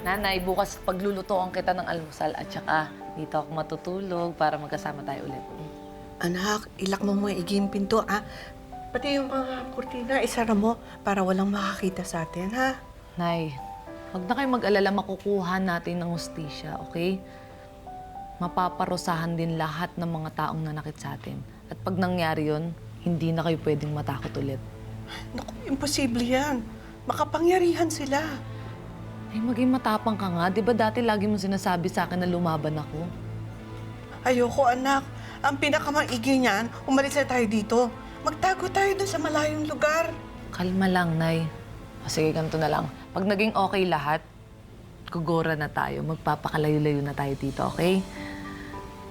Nanay, bukas paglulutoan kita ng almusal at saka dito ako matutulog para magkasama tayo ulit. Anak, ilak mo maigi yung pinto, ha? Pati yung mga kurtina, isara mo para walang makakita sa atin, ha? Nay, huwag na kayong mag-alala, makukuha natin ng hustisya, okay? Mapaparusahan din lahat ng mga taong nanakit sa atin. At pag nangyari yon, hindi na kayo pwedeng matakot ulit. Naku, imposible yan. Makapangyarihan sila. Ay, maging matapang ka nga. Di ba dati lagi mo sinasabi sa akin na lumaban ako? Ayoko, anak. Ang pinakamaigi niyan, umalis na tayo dito. Magtago tayo dun sa malayong lugar. Kalma lang, Nay. O sige, ganito na lang. Pag naging okay lahat, gugora na tayo. Magpapakalayo-layo na tayo dito, okay?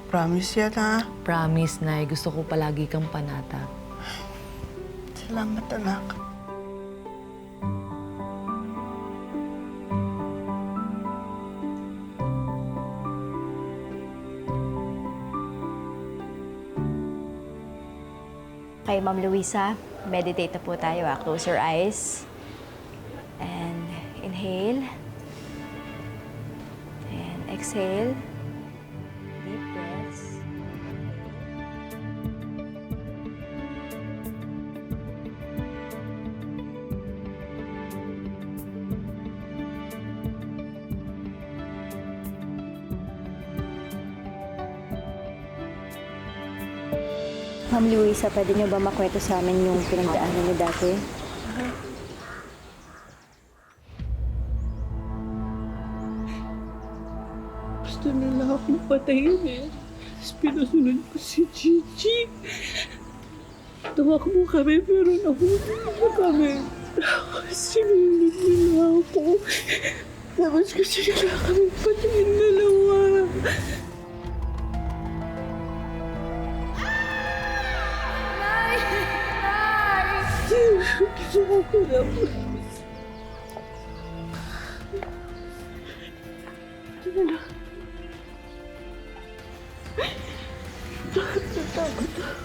Promise yan, ha? Promise, Nay. Gusto ko palagi kang panatag. Salamat, anak. Kay Ma'am Luisa, meditate na po tayo. Close your eyes. And inhale. And exhale. Deep breaths. Ma'am Luisa, pwede niyo ba makwento sa amin yung pinagdaanan niyo dati? Gusto nila akong patayin eh. Tapos pinasunod ko si Gigi. Tumakbo kami pero nahuli na kami. Tapos sinunod nila ako. Tapos gusto nila kami patayin dalawa. Ginawa ko lang. Natatakot ako.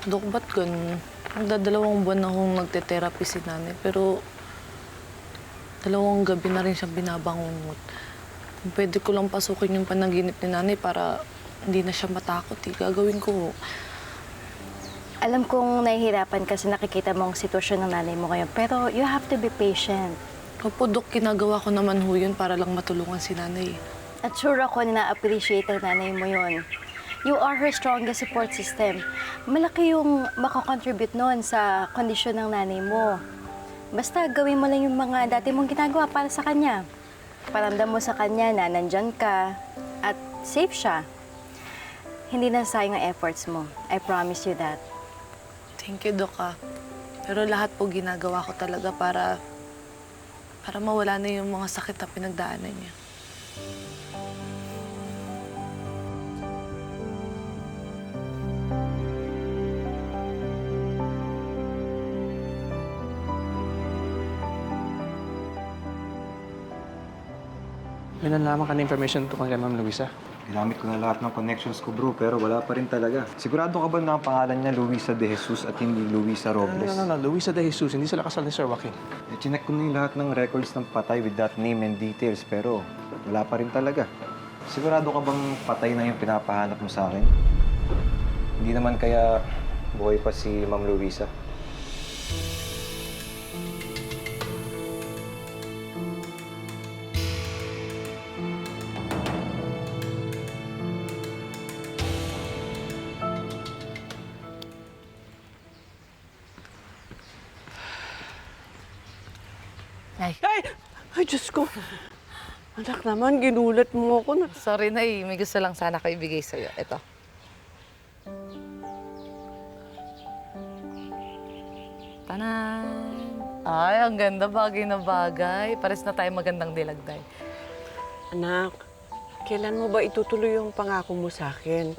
Dok, ba't ganun? Magdadalawang buwan na akong nagte-therapy si nanay, pero 2 gabi na rin siyang binabangungot. Kung pwede ko lang pasukin yung panaginip ni nanay para hindi na siya matakot, gagawin ko. Alam kong nahihirapan kasi nakikita mo ang sitwasyon ng nanay mo ngayon, pero you have to be patient. Opo, Dok, ginagawa ko naman ho yun para lang matulungan si nanay. At sure ako na na-appreciate ng nanay mo yun. You are her strongest support system. Malaki yung makakontribute noon sa kondisyon ng nanay mo. Basta gawin mo lang yung mga dati mong ginagawa para sa kanya. Paramdam mo sa kanya na nandyan ka at safe siya. Hindi na sayang ang efforts mo. I promise you that. Thank you, Dok, ah. Pero lahat po ginagawa ko talaga para mawala na yung mga sakit na pinagdaanan niya. May nalaman ka na information tungkol kay Ma'am Luisa. Ginamit ko na lahat ng connections ko, bro, pero wala pa rin talaga. Sigurado ka ba na ang pangalan niya Luisa De Jesus at hindi Luisa Robles? No. Luisa De Jesus, hindi sila kasal ni Sir Joaquin. Chinek ko na yung lahat ng records ng patay with that name and details, pero wala pa rin talaga. Sigurado ka bang patay na yung pinapahanap mo sa akin? Hindi naman kaya buhay pa si Ma'am Luisa? Nay, Ay, Diyos ko. Anak naman, ginulat mo ako na. sorry, Nay. May gusto lang sana ko ibigay sa'yo. Ito. Tanan! Ay, ang ganda. Bagay na bagay. Pares na tayo magandang dilagday. Anak, kailan mo ba itutuloy yung pangako mo sa akin?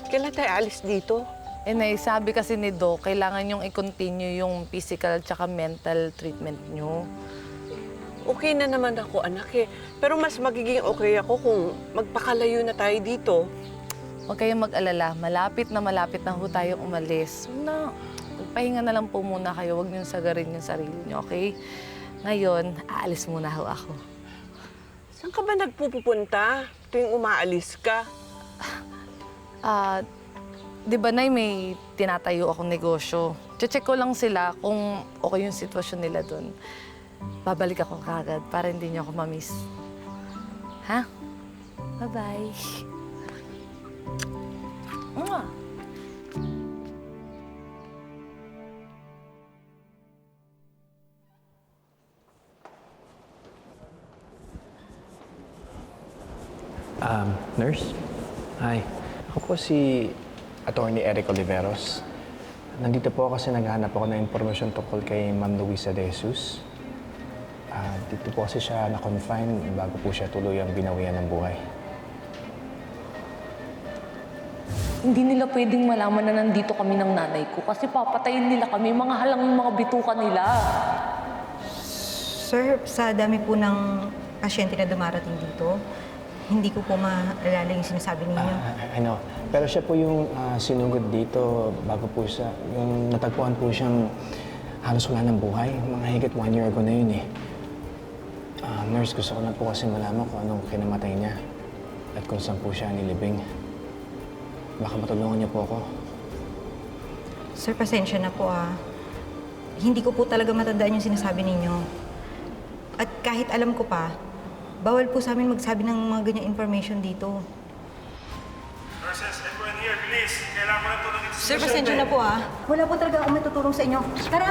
Kailan tayo alis dito? Eh, Nay, sabi kasi ni Doc, kailangan yung i-continue yung physical tsaka mental treatment nyo. Okay na naman ako, anak eh. Pero mas magiging okay ako kung magpakalayo na tayo dito. Huwag kayong mag-alala. Malapit na ho tayong umalis. Na, magpahinga na lang po muna kayo. Huwag niyong sagarin yung sarili niyo, okay? Ngayon, aalis muna ho ako. Saan ka ba nagpupunta tuwing umaalis ka? Di ba, Nay, may tinatayo akong negosyo. Check ko lang sila kung okay yung sitwasyon nila doon. Babalik ako kagad para hindi niyo ako ma-miss. Ha? Bye-bye. Mwah! Nurse? Hi. Ako po si Attorney Eric Oliveros. Nandito po kasi naghahanap ako ng impormasyon tungkol kay Ma'am Luisa De Jesus. Dito po kasi siya na-confine bago po siya tuluyang binawian ng buhay. Hindi nila pwedeng malaman na nandito kami ng nanay ko kasi papatayin nila kami, mga halang yung mga bituka nila. Sir, sa dami po ng pasyente na dumarating dito, hindi ko po maalala yung sinasabi ninyo. I know. Pero siya po yung sinugod dito bago po siya, yung natagpuan po siyang halos wala ng buhay. Mga higit 1 year ago na yun eh. Nurse, gusto ko na po kasi malaman kung anong kinamatay niya at kung saan po siya nilibing. Baka matulungan niyo po ako. Sir, pasensya na po ah. Hindi ko po talaga matandaan yung sinasabi ninyo. At kahit alam ko pa, bawal po sa amin magsabi ng mga ganyang information dito. Nurses, everyone here, please. Kailangan ko na tulong dito sa Sir, pasensya na po ah. Wala po talaga ako may tutulong sa inyo. Tara!